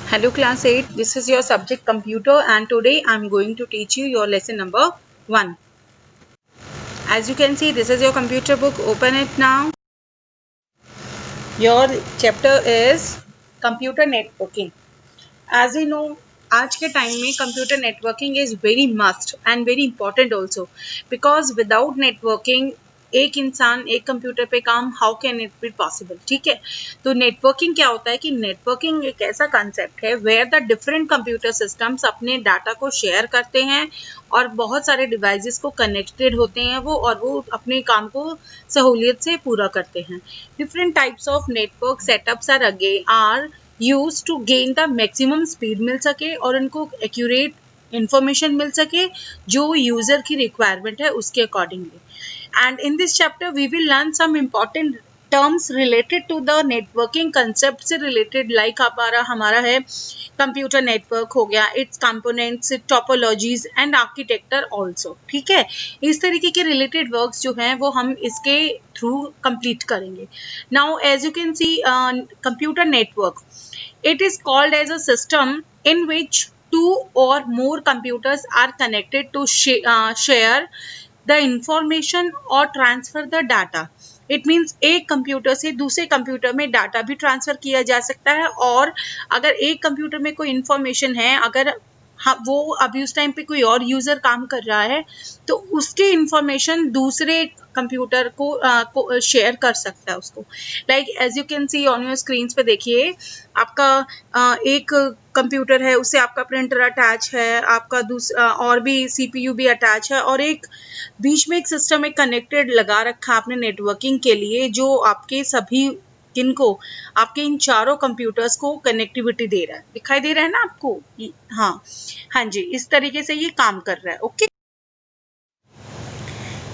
Hello class 8, this is your subject computer and today I am going to teach you your lesson number 1. As you can see, this is your computer book. Open it now. Your chapter is computer networking. As we know, आज के time में computer networking is very must and very important also because without networking एक इंसान एक computer पे काम how can it be possible. ठीक है, तो नेटवर्किंग क्या होता है कि नेटवर्किंग एक ऐसा कंसेप्ट है where the different computer systems अपने डाटा को शेयर करते हैं और बहुत सारे डिवाइसेस को कनेक्टेड होते हैं वो अपने काम को सहूलियत से पूरा करते हैं. Different types of network setups are use to gain the maximum speed मिल सके और उनको एक्यूरेट इंफॉर्मेशन मिल सके जो यूजर की रिक्वायरमेंट है उसके accordingly. And in this chapter we will learn some important terms related to the networking concept से रिलेटेड, लाइक हमारा है कंप्यूटर नेटवर्क हो गया, its components, topologies and architecture also. ठीक है, इस तरीके के रिलेटेड वर्क्स जो हैं वो हम इसके थ्रू कंप्लीट करेंगे. Now as you can see computer network, it is called as a system in which two or more computers are connected to share the information or transfer the data. It means एक computer से दूसरे computer में data भी transfer किया जा सकता है और अगर एक कंप्यूटर में कोई इंफॉर्मेशन है, अगर वो अभी उस टाइम पे कोई और यूजर काम कर रहा है तो उसके इंफॉर्मेशन दूसरे कंप्यूटर को शेयर कर सकता है उसको. Like as you can see on your screen पे देखिए, आपका एक कंप्यूटर है, उससे आपका प्रिंटर अटैच है, आपका दूसरा और भी सीपीयू भी अटैच है और एक बीच में एक सिस्टम एक कनेक्टेड लगा रखा है आपने नेटवर्किंग के लिए जो आपके सभी किनको आपके इन चारों कंप्यूटर्स को कनेक्टिविटी दे रहा है. दिखाई दे रहा है ना आपको? हाँ जी, इस तरीके से ये काम कर रहा है. ओके,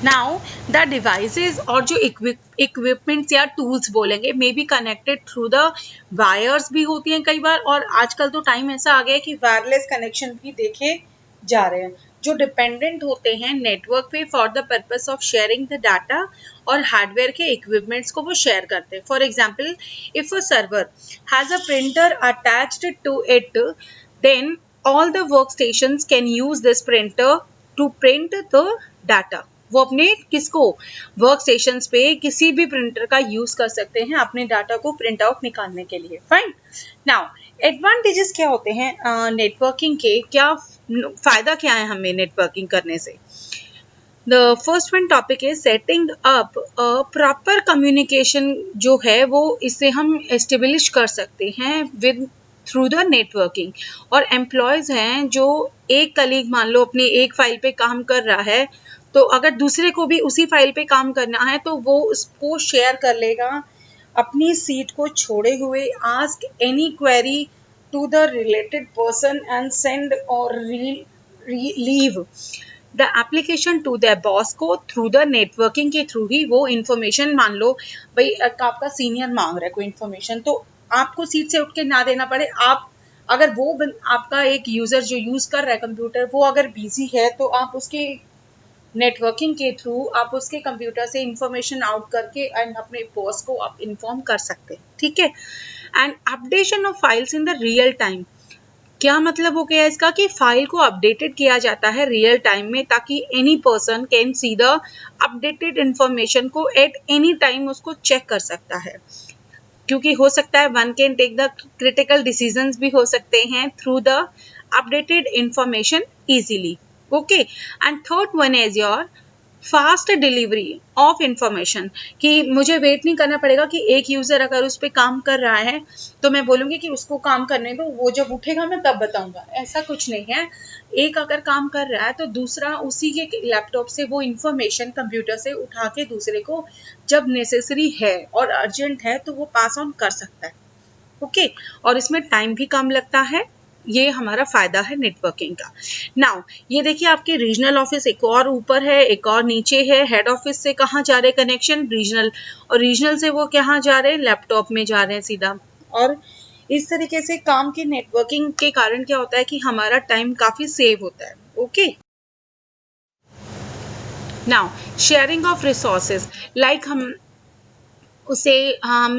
नाउ द डिवाइसेस और जो इक्विपमेंट्स या टूल्स बोलेंगे may be connected through the wires भी होती हैं कई बार, और आजकल तो टाइम ऐसा आ गया है कि वायरलेस कनेक्शन भी देखे जा रहे हैं जो डिपेंडेंट होते हैं नेटवर्क पे for the purpose of sharing the data और हार्डवेयर के इक्विपमेंट्स को वो शेयर करते हैं. For example, if a server has a printer attached to it, then all the work stations can use this printer to print the data. वो अपने किसको work stations पे किसी भी प्रिंटर का यूज कर सकते हैं अपने डाटा को प्रिंट आउट निकालने के लिए. फाइन. नाउ एडवांटेजेस क्या होते हैं नेटवर्किंग के, क्या फायदा क्या है हमें नेटवर्किंग करने से? द फर्स्ट वन टॉपिक है setting up a proper communication जो है वो इससे हम एस्टेब्लिश कर सकते हैं विद थ्रू द नेटवर्किंग. और एम्प्लॉयज हैं जो एक कलीग मान लो अपने एक फाइल पे काम कर रहा है तो अगर दूसरे को भी उसी फाइल पे काम करना है तो वो उसको शेयर कर लेगा अपनी सीट को छोड़े हुए. Ask any query to the related person and send और leave the application to the boss को थ्रू द नेटवर्किंग के थ्रू ही वो इन्फॉर्मेशन, मान लो भाई आपका सीनियर मांग रहा है कोई इन्फॉर्मेशन तो आपको सीट से उठ के ना देना पड़े. आप अगर वो आपका एक यूजर जो यूज कर रहा है कंप्यूटर वो अगर बिजी है तो आप उसके नेटवर्किंग के थ्रू आप उसके कंप्यूटर से इंफॉर्मेशन आउट करके एंड अपने बॉस को आप इन्फॉर्म कर सकते हैं. ठीक है, and updation of files in the real time. क्या मतलब हो गया इसका कि फाइल को अपडेटेड किया जाता है रियल टाइम में ताकि any person can see the updated information को एट एनी टाइम उसको चेक कर सकता है, क्योंकि हो सकता है one can take the critical decisions भी हो सकते हैं through the updated information easily. Okay, and third one is your fast delivery of information, कि मुझे वेट नहीं करना पड़ेगा कि एक यूजर अगर उस पर काम कर रहा है तो मैं बोलूँगी कि उसको काम करने दो, वो जब उठेगा मैं तब बताऊंगा. ऐसा कुछ नहीं है. एक अगर काम कर रहा है तो दूसरा उसी के लैपटॉप से वो इंफॉर्मेशन कंप्यूटर से उठा के दूसरे को जब नेसेसरी है और अर्जेंट है तो वो पास ऑन कर सकता है. ओके, और इसमें टाइम भी कम लगता है. ये हमारा फायदा है नेटवर्किंग का. नाउ ये देखिए आपके रीजनल ऑफिस एक और ऊपर है एक और नीचे है. हेड ऑफिस से कहाँ जा रहे कनेक्शन? रीजनल, और रीजनल से वो कहाँ जा रहे हैं? लैपटॉप में जा रहे हैं सीधा. और इस तरीके से काम की नेटवर्किंग के कारण क्या होता है कि हमारा टाइम काफी सेव होता है. Okay, now sharing of resources, like हम उसे हम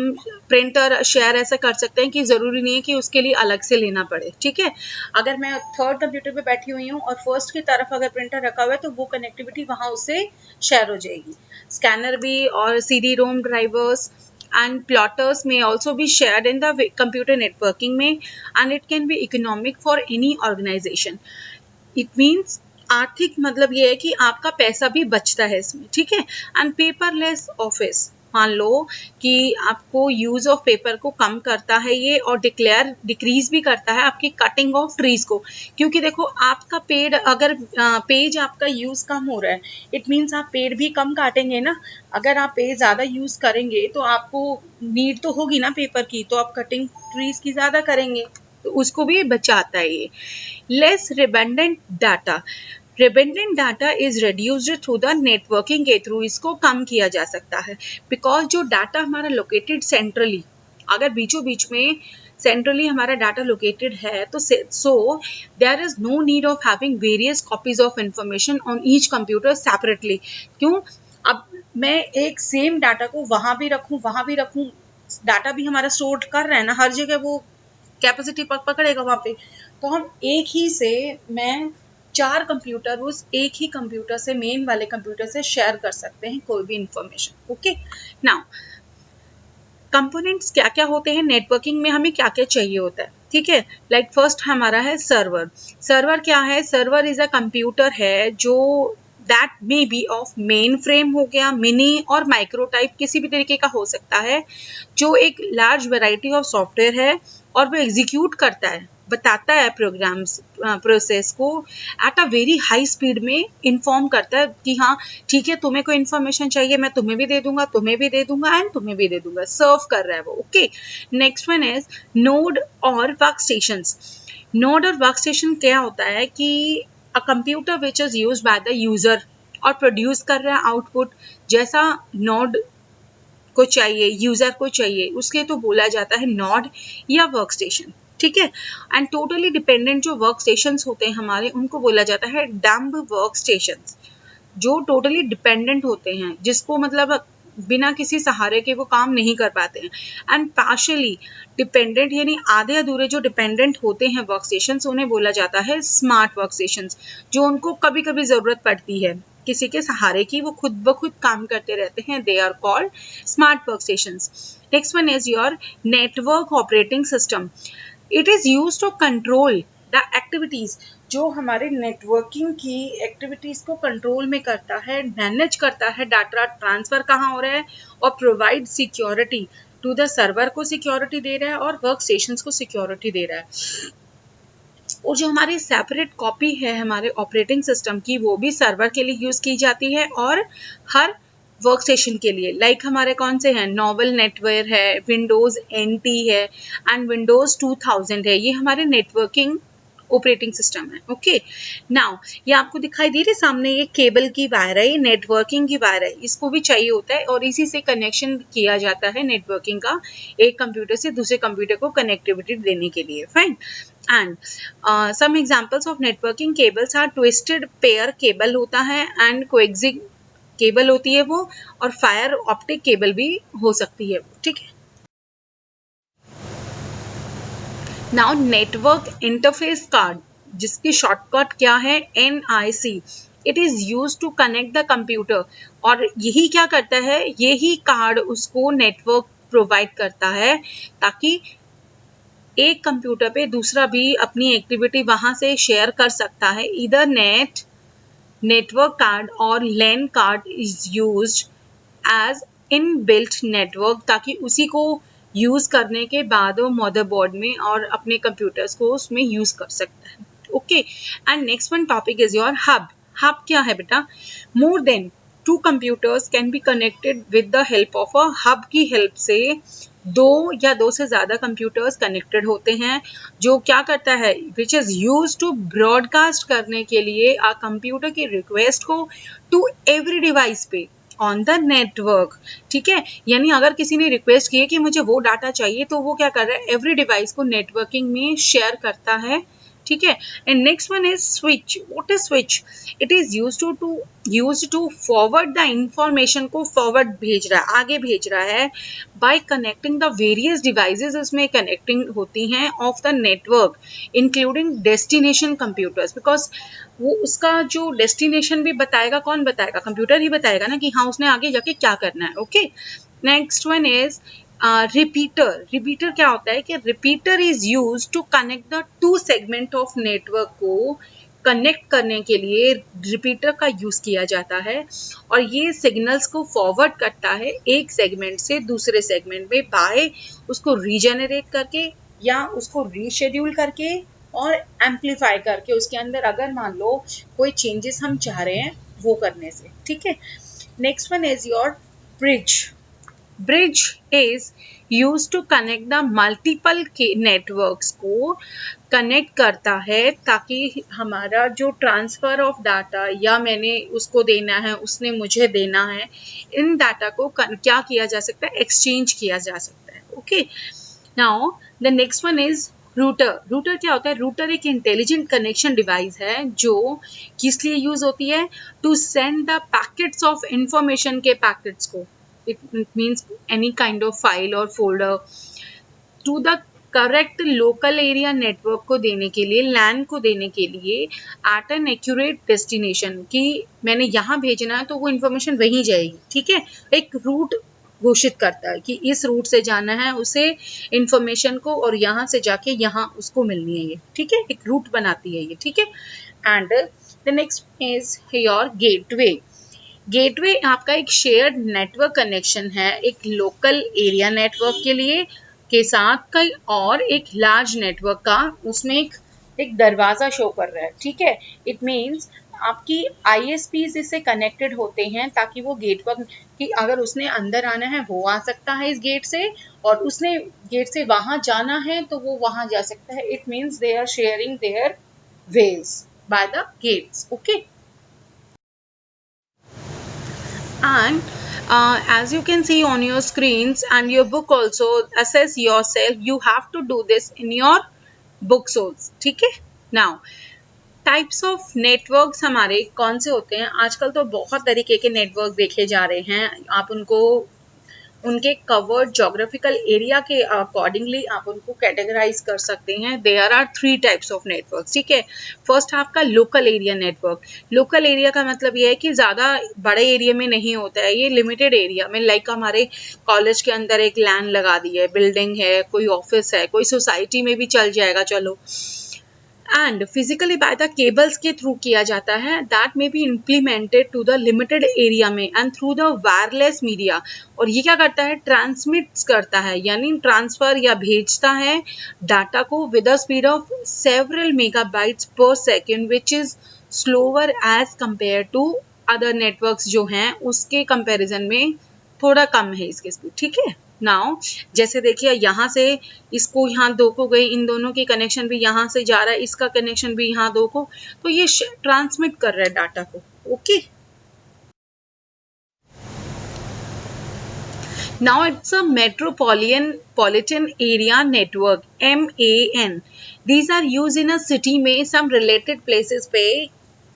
प्रिंटर शेयर ऐसा कर सकते हैं कि ज़रूरी नहीं है कि उसके लिए अलग से लेना पड़े, ठीक है। अगर मैं थर्ड कंप्यूटर पे बैठी हुई हूँ और फर्स्ट की तरफ अगर प्रिंटर रखा हुआ है तो वो कनेक्टिविटी वहाँ उससे शेयर हो जाएगी। स्कैनर भी और CD ROM drivers and plotters may also be shared in the computer networking में, and it can be economic for any organization. It means आर्थिक मतलब ये है कि आपका पैसा भी बचता है इसमें, ठीक है। एंड पेपरलेस ऑफिस, मान लो कि आपको यूज ऑफ पेपर को कम करता है ये, और डिक्रीज भी करता है आपकी कटिंग ऑफ ट्रीज को, क्योंकि देखो आपका पेड़ अगर पेज आपका यूज कम हो रहा है, इट मीन्स आप पेड़ भी कम काटेंगे ना। अगर आप पेज ज्यादा यूज करेंगे तो आपको नीड तो होगी ना पेपर की, तो आप कटिंग ट्रीज की ज्यादा करेंगे, तो उसको भी बचाता है ये। Less redundant data, redundant data is reduced through the networking के थ्रू, इसको कम किया जा सकता है बिकॉज जो डाटा हमारा लोकेटेड सेंट्रली, अगर बीचों बीच में सेंट्रली हमारा डाटा लोकेटेड है तो so there is no need of having various copies of information on each computer separately. क्यों? अब मैं एक सेम डाटा को वहां भी रखूं, डाटा भी हमारा स्टोर कर रहा है ना, हर जगह वो कैपेसिटी पकड़ेगा वहां पे, तो हम एक ही से मैं 4 कंप्यूटर उस एक ही कंप्यूटर से, मेन वाले कंप्यूटर से शेयर कर सकते हैं कोई भी इंफॉर्मेशन। ओके, नाउ कंपोनेंट्स क्या क्या होते हैं नेटवर्किंग में, हमें क्या क्या चाहिए होता है, ठीक है। लाइक फर्स्ट हमारा है सर्वर। सर्वर क्या है? सर्वर इज अ कंप्यूटर है जो that may B of main frame हो गया, मिनी और माइक्रो टाइप किसी भी तरीके का हो सकता है, जो एक लार्ज वैरायटी ऑफ सॉफ्टवेयर है और वो एग्जीक्यूट करता है, बताता है प्रोग्राम्स प्रोसेस को at a very high speed में इन्फॉर्म करता है कि हाँ ठीक है, तुम्हें कोई इन्फॉर्मेशन चाहिए मैं तुम्हें भी दे दूंगा, तुम्हें भी दे दूंगा एंड तुम्हें भी दे दूंगा, सर्व कर रहा है वो। Okay, next one is node और वर्क स्टेशंस। नोड और वर्क स्टेशन क्या होता है कि a computer which is used by the user और प्रोड्यूस कर रहा है आउटपुट, जैसा नोड को चाहिए, यूजर को चाहिए, उसके तो बोला जाता है नोड या वर्क स्टेशन, ठीक है। एंड टोटली डिपेंडेंट जो वर्क स्टेशंस होते हैं हमारे, उनको बोला जाता है डम्ब वर्क स्टेशंस, जो टोटली डिपेंडेंट होते हैं, जिसको मतलब बिना किसी सहारे के वो काम नहीं कर पाते हैं। एंड पार्शियली डिपेंडेंट यानी आधे अधूरे जो डिपेंडेंट होते हैं वर्क स्टेशंस, उन्हें बोला जाता है स्मार्ट वर्क स्टेशंस, जो उनको कभी कभी जरूरत पड़ती है किसी के सहारे की, वो खुद ब खुद काम करते रहते हैं, they are called smart work stations. Next one is your network operating system. It is used to control the activities, जो हमारे नेटवर्किंग की एक्टिविटीज को कंट्रोल में करता है, मैनेज करता है, डाटा ट्रांसफर कहाँ हो रहा है, और provide security to the server को सिक्योरिटी दे रहा है और वर्क स्टेशंस को सिक्योरिटी दे रहा है। और जो हमारी सेपरेट कॉपी है हमारे ऑपरेटिंग सिस्टम की, वो भी सर्वर के लिए यूज की जाती है और हर वर्क स्टेशन के लिए। लाइक हमारे कौन से हैं? नोवेल नेटवेयर है, विंडोज NT है एंड विंडोज 2000 है, ये हमारे नेटवर्किंग ऑपरेटिंग सिस्टम है। ओके, नाउ ये आपको दिखाई दे रही सामने, ये केबल की वायर है, ये नेटवर्किंग की वायर है, इसको भी चाहिए होता है और इसी से कनेक्शन किया जाता है नेटवर्किंग का, एक कंप्यूटर से दूसरे कंप्यूटर को कनेक्टिविटी देने के लिए। Fine, and some examples of networking cables are twisted pair cable होता है एंड कोएक्सियल केबल होती है वो, और फायर ऑप्टिक केबल भी हो सकती है वो, ठीक है। नाउ नेटवर्क इंटरफेस कार्ड, जिसकी शॉर्टकट क्या है? NIC। It is used to connect the computer, और यही क्या करता है, यही कार्ड उसको नेटवर्क प्रोवाइड करता है ताकि एक कंप्यूटर पे दूसरा भी अपनी एक्टिविटी वहां से शेयर कर सकता है। इधर network card और LAN card is used as inbuilt network, ताकि उसी को यूज करने के बाद वो मदरबोर्ड में और अपने कंप्यूटर्स को उसमें यूज कर सकता है। Okay, and next one topic is your hub. Hub क्या है बेटा? More than 2 computers can be connected with the help of a hub. की हेल्प से 2 या 2 से ज्यादा कंप्यूटर्स कनेक्टेड होते हैं, जो क्या करता है, which is use to broadcast करने के लिए आ कंप्यूटर की रिक्वेस्ट को टू एवरी डिवाइस पे ऑन द नेटवर्क, ठीक है। यानी अगर किसी ने रिक्वेस्ट की है कि मुझे वो डाटा चाहिए, तो वो क्या कर रहा है, एवरी डिवाइस को नेटवर्किंग में शेयर करता है ठीक है। And next one is switch. What is switch? It is used to forward the information को फॉरवर्ड भेज रहा है, आगे भेज रहा है by connecting the various devices. इसमें कनेक्टिंग होती हैं of the network including destination computers, because वो उसका जो डेस्टिनेशन भी बताएगा, कौन बताएगा? कंप्यूटर ही बताएगा ना कि हाँ उसने आगे जाके क्या करना है। Okay, next one is repeater. Repeater क्या होता है कि repeater is use to connect the two segment of network को कनेक्ट करने के लिए रिपीटर का यूज किया जाता है, और ये सिग्नल्स को फॉरवर्ड करता है एक सेगमेंट से दूसरे सेगमेंट में बाय उसको रीजेनरेट करके या उसको रीशेड्यूल करके और एम्पलीफाई करके उसके अंदर अगर मान लो कोई चेंजेस हम चाह रहे हैं वो करने से, ठीक है। Next one is your bridge. Bridge is use to connect the multiple networks को कनेक्ट करता है ताकि हमारा जो ट्रांसफर ऑफ डाटा या मैंने उसको देना है उसने मुझे देना है, इन डाटा को क्या किया जा सकता है? एक्सचेंज किया जा सकता है। Okay, now the next one is router. Router क्या होता है? रूटर एक इंटेलिजेंट कनेक्शन डिवाइस है जो किस लिए यूज होती है? To send the packets of information के पैकेट्स को, it means any kind of file or folder to the correct local area network को देने के लिए, LAN को देने के लिए at an accurate destination, कि मैंने यहाँ भेजना है तो वो इंफॉर्मेशन वहीं जाएगी, ठीक है। एक रूट घोषित करता है कि इस रूट से जाना है उसे इंफॉर्मेशन को और यहाँ से जाके यहाँ उसको मिलनी है ये, ठीक है। एक रूट बनाती है ये, ठीक है। And the next is your gateway. Gateway आपका एक शेयर्ड नेटवर्क कनेक्शन है एक लोकल एरिया नेटवर्क के लिए के साथ कई और एक लार्ज नेटवर्क का, उसमें एक दरवाजा शो कर रहा है, ठीक है। इट मीन्स आपकी ISPs इससे कनेक्टेड होते हैं ताकि वो गेटवर्क की अगर उसने अंदर आना है वो आ सकता है इस गेट से, और उसने गेट से वहां जाना है तो वो वहां जा सकता है। It means they are sharing their ways by the gates. Okay, and as you can see on your screens and your book also, assess yourself, you have to do this in your books also, ठीक है। now types of networks हमारे कौन से होते हैं? आजकल तो बहुत तरीके के नेटवर्क देखे जा रहे हैं, आप उनको उनके कवर्ड जोग्राफिकल एरिया के अकॉर्डिंगली आप उनको कैटेगराइज कर सकते हैं। There are 3 types of network, ठीक है। फर्स्ट आपका local area network. Local area का मतलब ये है कि ज़्यादा बड़े एरिया में नहीं होता है, ये लिमिटेड एरिया में, लाइक हमारे कॉलेज के अंदर एक लैंड लगा दी है, बिल्डिंग है, कोई ऑफिस है, कोई सोसाइटी में भी चल जाएगा चलो। And physically by the cables के थ्रू किया जाता है, that may be implemented to the limited area में and through the wireless media. और ये क्या करता है? ट्रांसमिट्स करता है, यानी ट्रांसफर या भेजता है डाटा को with a speed of several megabytes per second, which is slower as compare to other networks जो हैं उसके कंपेरिजन में थोड़ा कम है इसके स्पीड, ठीक है। नाउ जैसे देखिए यहाँ से इसको यहाँ 2 को गई, इन दोनों की कनेक्शन भी यहाँ से जा रहा है, इसका कनेक्शन भी यहाँ 2 को, तो ये ट्रांसमिट कर रहा है डाटा को। Okay, now it's a metropolitan area network, MAN। These are use in a city में सम रिलेटेड प्लेसेस पे,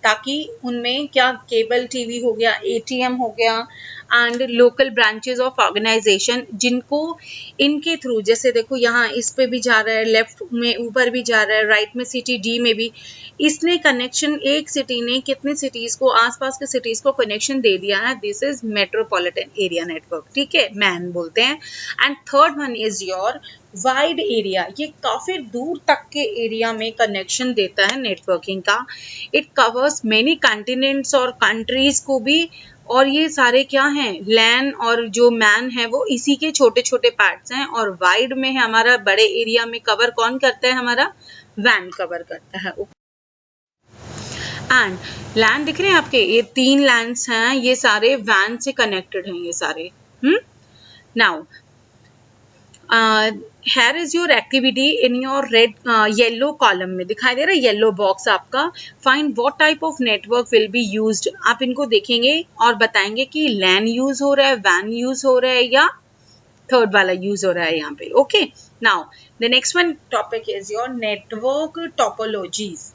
ताकि उनमें क्या केबल टीवी हो गया, ATM हो गया and local branches of organisation, जिनको इनके थ्रू, जैसे देखो यहाँ इस पे भी जा रहा है, लेफ्ट में ऊपर भी जा रहा है, राइट में सिटी D में भी, इसने कनेक्शन, एक सिटी ने कितने सिटीज को, आसपास के सिटीज को कनेक्शन दे दिया है। This is metropolitan area network, ठीक है, मैन बोलते हैं। And third one is your wide area. ये काफी दूर तक के एरिया में कनेक्शन देता है नेटवर्किंग का। इट कवर्स मेनी कॉन्टिनेंट्स और कंट्रीज को भी, और ये सारे क्या हैं? लैन और जो मैन है वो इसी के छोटे छोटे पार्ट्स हैं। और वाइड में है हमारा, बड़े एरिया में कवर कौन करता है? हमारा वैन कवर करता है। एंड लैन दिख रहे हैं आपके, ये 3 लैंड्स हैं, ये सारे वैन से कनेक्टेड हैं ये सारे। Now here is your activity in your red yellow column में दिखाई दे रहा है येलो बॉक्स आपका। find what type of network will be used। आप इनको देखेंगे और बताएंगे कि लैन यूज हो रहा है, वैन यूज हो रहा है या थर्ड वाला यूज हो रहा है यहाँ पे। Okay, Now, the next one topic is your network topologies.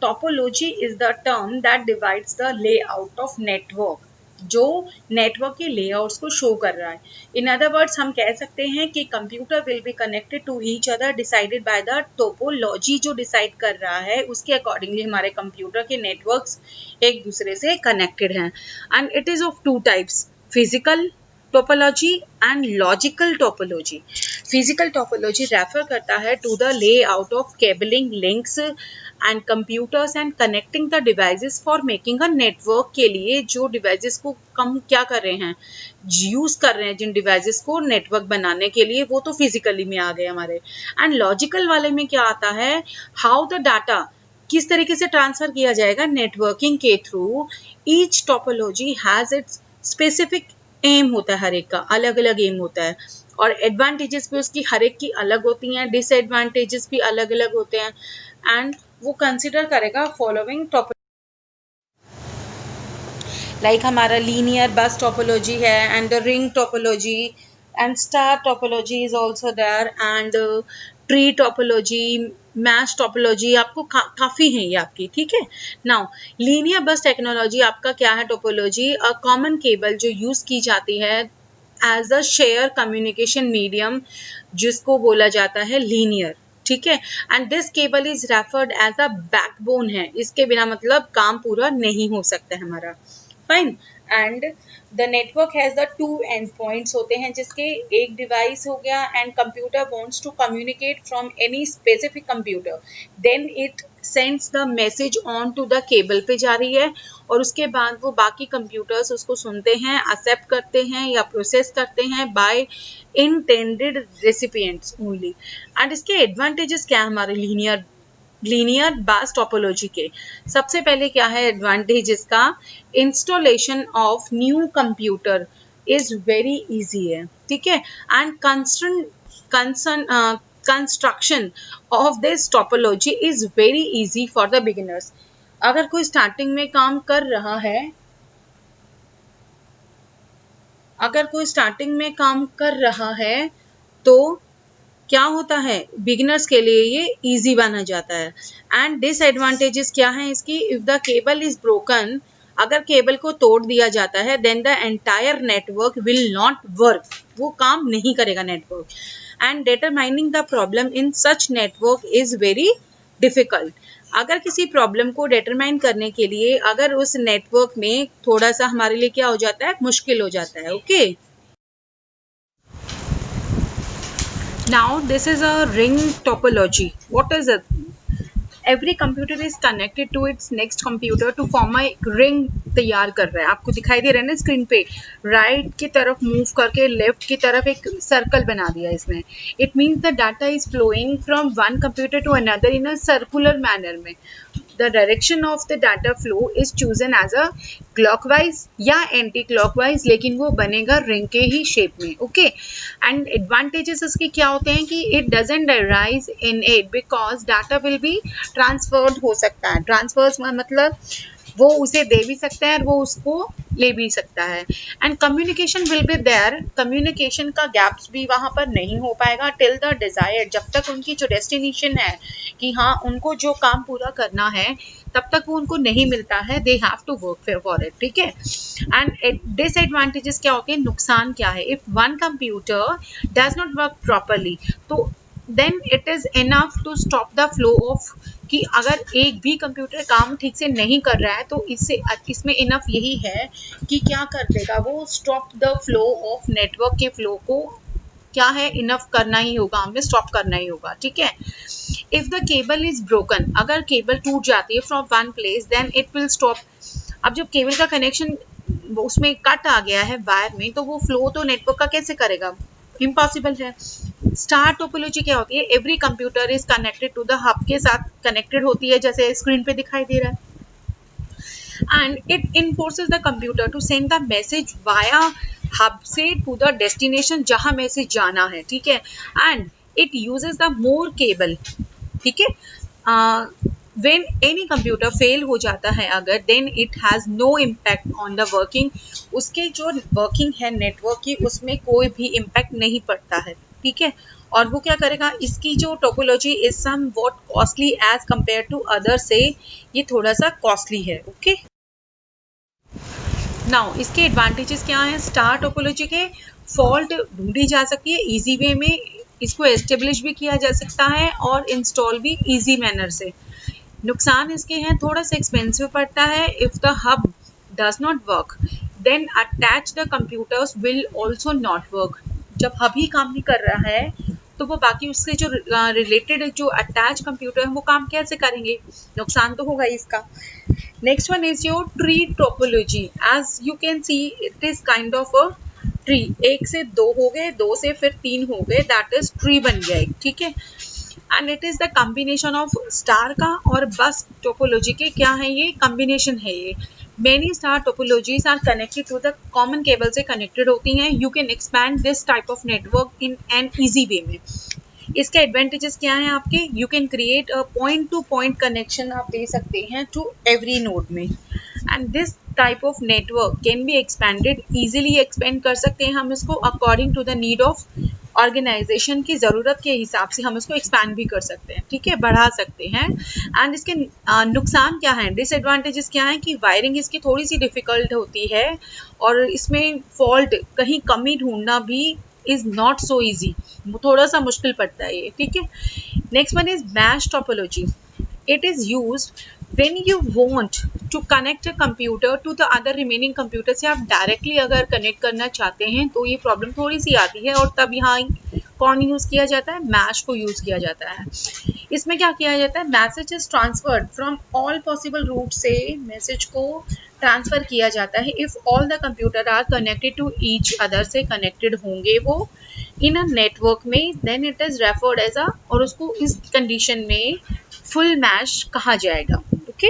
Topology is the term that divides the layout of network, जो नेटवर्क के लेआउट्स को शो कर रहा है. इन अदर वर्ड्स हम कह सकते हैं कि computer will be connected to each other decided by the topology. जो डिसाइड कर रहा है उसके अकॉर्डिंगली हमारे कंप्यूटर के नेटवर्क्स एक दूसरे से कनेक्टेड हैं. And it is of two types, physical topology and logical topology. Physical topology refer करता है to the layout of cabling links and computers and connecting the devices for making a network. के लिए जो devices को हम क्या कर रहे हैं, यूज कर रहे हैं जिन डिवाइसेस को नेटवर्क बनाने के लिए, वो तो फिजिकली में आ गए हमारे. एंड लॉजिकल वाले में क्या आता है, हाउ द डाटा किस तरीके से ट्रांसफर किया जाएगा नेटवर्किंग के थ्रू. Each topology has its specific aim होता है, हर एक का अलग अलग एम होता है, और एडवांटेजेस भी उसकी हर एक की अलग होती हैं, डिसएडवांटेजेस भी अलग अलग होते हैं. एंड वो कंसिडर करेगा फॉलोइंग टॉपिक, लाइक हमारा लीनियर बस टोपोलॉजी है, and the ring topology, and star topology is also there, and tree topology, mesh topology. आपको काफ़ी है ये आपकी, ठीक है. नाउ लीनियर बस टेक्नोलॉजी आपका क्या है टोपोलॉजी, अ कॉमन केबल जो यूज़ की जाती है as a share communication medium, जिसको बोला जाता है लीनियर, ठीक है. And this cable is referred as a backbone है, इसके बिना मतलब काम पूरा नहीं हो सकता है हमारा. Fine. And the network has the two end points होते हैं, जिसके एक डिवाइस हो गया and computer wants to communicate from any specific computer, then it sends the message on to the cable पे जा रही है, और उसके बाद वो बाकी कंप्यूटर्स उसको सुनते हैं, एक्सेप्ट करते हैं या प्रोसेस करते हैं by intended recipients only. And इसके एडवांटेजेस क्या है हमारे लीनियर बस टोपोलॉजी के. सबसे पहले क्या है एडवांटेज इसका, installation of new computer is very easy है, ठीक है. And construction of this topology is very easy for the beginners. अगर कोई स्टार्टिंग में काम कर रहा है, तो क्या होता है, बिगिनर्स के लिए ये इजी बना जाता है. एंड डिसएडवांटेजेस क्या है इसकी, if the cable is broken, अगर केबल को तोड़ दिया जाता है, then the entire network will not work, वो काम नहीं करेगा network. And determining the problem in such network is very difficult. अगर किसी प्रॉब्लम को डिटरमाइन करने के लिए अगर उस नेटवर्क में थोड़ा सा हमारे लिए क्या हो जाता है, मुश्किल हो जाता है. Okay. Now this is a ring topology. What is it? Every computer is connected to its next computer to form a ring तैयार कर रहा है. आपको दिखाई दे रहा है ना स्क्रीन पे, राइट की तरफ मूव करके लेफ्ट की तरफ एक सर्कल बना दिया इसमें. It means the data is flowing from one computer to another in a circular manner में. The direction of the data flow is chosen as a clockwise या anti clockwise, लेकिन वो बनेगा रिंग के ही शेप में. ओके. एंड एडवांटेजेस इसके क्या होते हैं कि it doesn't arise in it because data will be transferred हो सकता है. ट्रांसफर्स मतलब वो उसे दे भी सकता है और वो उसको ले भी सकता है. And communication will be there, communication का गैप्स भी वहाँ पर नहीं हो पाएगा टिल द डिजायर्ड, जब तक उनकी जो डेस्टिनेशन है कि हाँ उनको जो काम पूरा करना है तब तक वो उनको नहीं मिलता है, they have to work for it, ठीक है. एंड डिसएडवांटेजेस क्या होते हैं, नुकसान क्या है, if one computer does not work properly, तो then it is enough to stop the flow of, कि अगर एक भी कंप्यूटर काम ठीक से नहीं कर रहा है तो इसमें इनफ यही है कि क्या कर देगा वो, stop the flow of, network के फ्लो को क्या है इनफ करना ही होगा, हमें स्टॉप करना ही होगा, ठीक है. If the cable is broken, अगर केबल टूट जाती है from one place, then it will stop. अब जब केबल का कनेक्शन उसमें कट आ गया है वायर में, तो वो फ्लो तो नेटवर्क का कैसे करेगा, इम्पॉसिबल है. स्टार टोपोलॉजी क्या होती है, every computer is connected to the hub के साथ कनेक्टेड होती है, जैसे स्क्रीन पे दिखाई दे रहा है. And it enforces the computer to send the message via hub से टू द डेस्टिनेशन जहां मैसेज जाना है, ठीक है. And it uses the more cable, ठीक है. when any computer फेल हो जाता है अगर, then it has no impact on the working, उसके जो वर्किंग है नेटवर्क की उसमें कोई भी इम्पैक्ट नहीं पड़ता है, ठीक है. और वो क्या करेगा, इसकी जो topology is somewhat costly as compare to other से ये थोड़ा सा कॉस्टली है। ओके, नाउ इसके एडवांटेजेस क्या हैं? स्टार टोपोलॉजी के फॉल्ट ढूंढी जा सकती है इजी वे में, इसको एस्टेब्लिश भी किया जा सकता है और इंस्टॉल भी इजी मैनर से। नुकसान इसके हैं, थोड़ा सा एक्सपेंसिव पड़ता है। If the hub does not work then attach the computers will also not work. जब हब ही काम नहीं कर रहा है तो वो बाकी उससे जो रिलेटेड जो अटैच कंप्यूटर है वो काम कैसे करेंगे? नुकसान तो होगा इसका। Next one is your tree topology. As you can see it is kind of a tree. एक से दो हो गए, दो से फिर तीन हो गए, दैट इज ट्री बन गया एक, ठीक है। And it is the combination of star का और बस टोपोलॉजी के क्या है, ये कॉम्बिनेशन है ये। Many star topologies are connected to the common cable से कनेक्टेड होती हैं। You can expand this type of network in an easy way में। इसके एडवांटेजेस क्या हैं आपके? You can create a point to point connection आप दे सकते हैं टू एवरी नोड में। And this type of network can be expanded, easily expand कर सकते हैं हम इसको according to the need of organisation की ज़रूरत के हिसाब से हम इसको एक्सपैंड भी कर सकते हैं, ठीक है, बढ़ा सकते हैं। एंड इसके नुकसान क्या हैं, डिसएडवांटेजेस क्या हैं कि वायरिंग इसकी थोड़ी सी डिफ़िकल्ट होती है और इसमें फॉल्ट कहीं कमी ढूंढना भी इज़ नॉट सो ईजी, थोड़ा सा मुश्किल पड़ता है ये, ठीक है। Next one is mesh topology. It is used when you want to connect a computer to the other remaining computer से आप डायरेक्टली अगर कनेक्ट करना चाहते हैं तो ये प्रॉब्लम थोड़ी सी आती है, और तब यहाँ कौन यूज़ किया जाता है? मैश को यूज़ किया जाता है। इसमें क्या किया जाता है? Message is transferred from all possible route से मैसेज को ट्रांसफ़र किया जाता है। If all the computer are connected to each other से कनेक्टेड होंगे वो इन अ नेटवर्क में, then it is referred as a, और उसको इस कंडीशन में फुल मैश कहा जाएगा। ओके,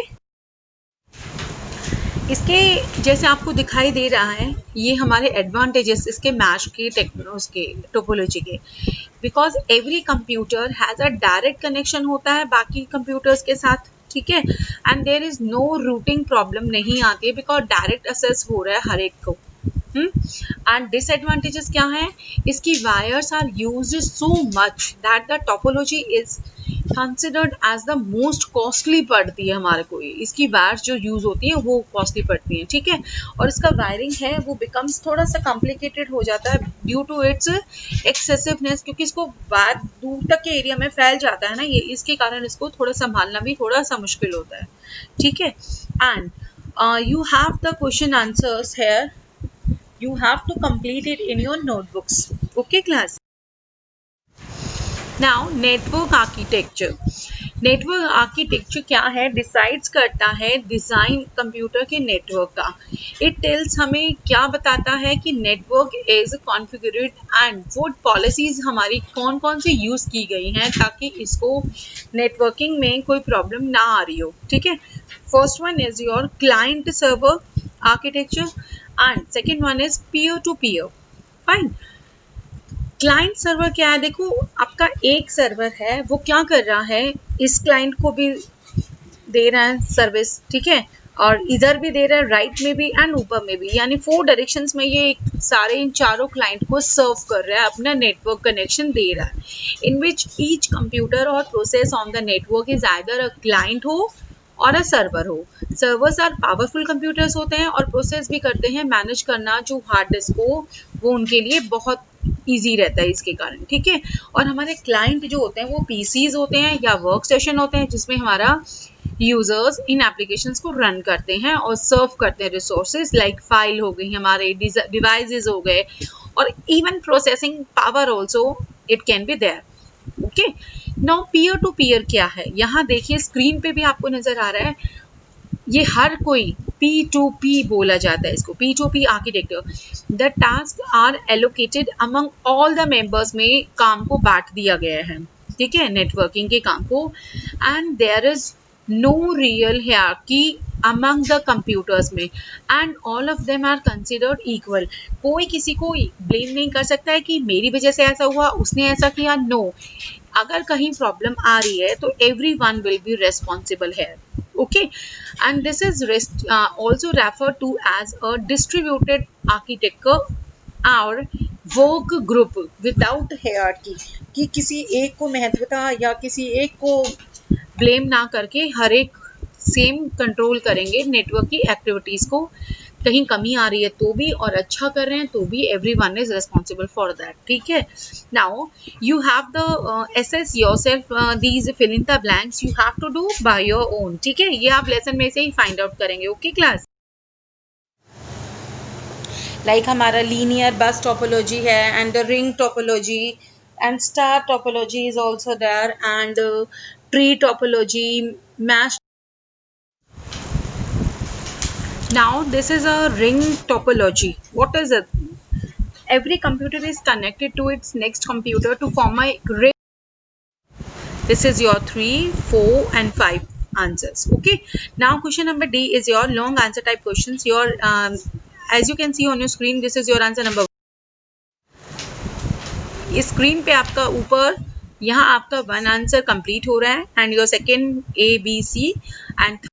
इसके जैसे आपको दिखाई दे रहा है ये हमारे एडवांटेजेस इसके मैश के उसके टोपोलॉजी के, because every computer has a direct connection होता है बाकी कंप्यूटर्स के साथ, ठीक है। And there is no routing problem नहीं आती है बिकॉज डायरेक्ट एक्सेस हो रहा है हर एक को। एंड डिसएडवांटेजेस क्या है? इसकी wires are used so much that the topology is considered as the most costly पड़ती है हमारे को। इसकी वायर्स जो यूज होती हैं वो कॉस्टली पड़ती हैं, ठीक है। और इसका वायरिंग है वो बिकम्स थोड़ा सा कॉम्प्लिकेटेड हो जाता है ड्यू टू इट्स एक्सेसिवनेस, क्योंकि इसको वायर दूर तक के एरिया में फैल जाता है ना ये, इसके कारण इसको थोड़ा संभालना भी थोड़ा सा मुश्किल होता है, ठीक है। And you have the question answers here. You have to complete it in your notebooks. Okay, class? Now, network architecture. Network architecture क्या है? डिसाइड्स करता है डिज़ाइन कंप्यूटर के नेटवर्क का। इट टेल्स हमें क्या बताता है कि नेटवर्क इज कॉन्फ़िगरेड एंड वो पॉलिसीज़ हमारी कौन कौन सी यूज़ की गई हैं ताकि इसको नेटवर्किंग में कोई प्रॉब्लम ना आ रही हो, ठीक है। First one is your client server architecture and second one is peer to peer. Fine, client server क्या है? देखो आपका एक सर्वर है वो क्या कर रहा है, इस क्लाइंट को भी दे रहा है सर्विस, ठीक है, और इधर भी दे रहा है, राइट में भी एंड ऊपर में भी, यानी 4 डायरेक्शंस में ये सारे इन चारों क्लाइंट को सर्व कर रहा है, अपना नेटवर्क कनेक्शन दे रहा है। इन विच ईच कंप्यूटर और process on the network is either a client हो और अ सर्वर हो। सर्वर्स आर पावरफुल कंप्यूटर्स होते हैं और प्रोसेस भी करते हैं, मैनेज करना जो हार्ड डिस्क को वो उनके लिए बहुत ईजी रहता है इसके कारण, ठीक है। और हमारे क्लाइंट जो होते हैं वो पीसीज होते हैं या वर्क स्टेशन होते हैं जिसमें हमारा यूजर्स इन एप्लीकेशंस को रन करते हैं और सर्व करते हैं रिसोर्सेज लाइक फाइल हो गई, हमारे डिवाइसेस हो गए, और even processing power also it can be there. Okay, now peer to peer क्या है? यहाँ देखिए स्क्रीन पे भी आपको नजर आ रहा है, ये हर कोई P2P बोला जाता है इसको, P2P architecture. The task are allocated among all the members में काम को बांट दिया गया है, ठीक है, नेटवर्किंग के काम को। And there is no real hierarchy among the computers में and all of them are considered equal. कोई किसी को ब्लेम नहीं कर सकता है कि मेरी वजह से ऐसा हुआ, उसने ऐसा किया, नो। अगर कहीं प्रॉब्लम आ रही है तो everyone will be responsible here. Okay, and this is also referred to as a distributed architecture or work group without hierarchy, कि किसी एक को महत्वता या किसी एक को ब्लेम ना करके हर एक सेम कंट्रोल करेंगे नेटवर्क की एक्टिविटीज़ को, कहीं कमी आ रही है तो भी और अच्छा कर रहे हैं तो भी, everyone is responsible for that, ठीक है। Now you have the assess yourself, these fill in the blanks you have to do by your own, ठीक है, ये आप लेसन में से ही फाइंड आउट करेंगे। ओके क्लास, लाइक हमारा लीनियर बस टोपोलॉजी है and ring topology and star topology is also there and tree topology, mesh. Now this is a ring topology. What is it? Every computer is connected to its next computer to form a ring. This is your 3, 4 and 5 answers. Okay. Now question number D is your long answer type questions. Your as you can see on your screen, this is your answer number 1. इस screen पे आपका ऊपर यहाँ आपका 1 answer complete हो रहा है and your second A B C and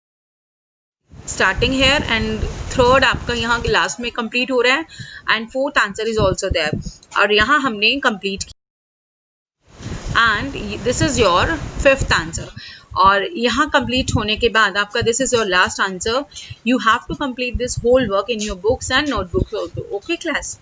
starting here and third आपका यहाँ लास्ट में कंप्लीट हो रहा है and fourth answer is also there, और यहाँ हमने कंप्लीट किया and this is your fifth answer, और यहाँ कंप्लीट होने के बाद आपका this is your last answer. You have to complete this whole work in your books and notebooks also. Okay class.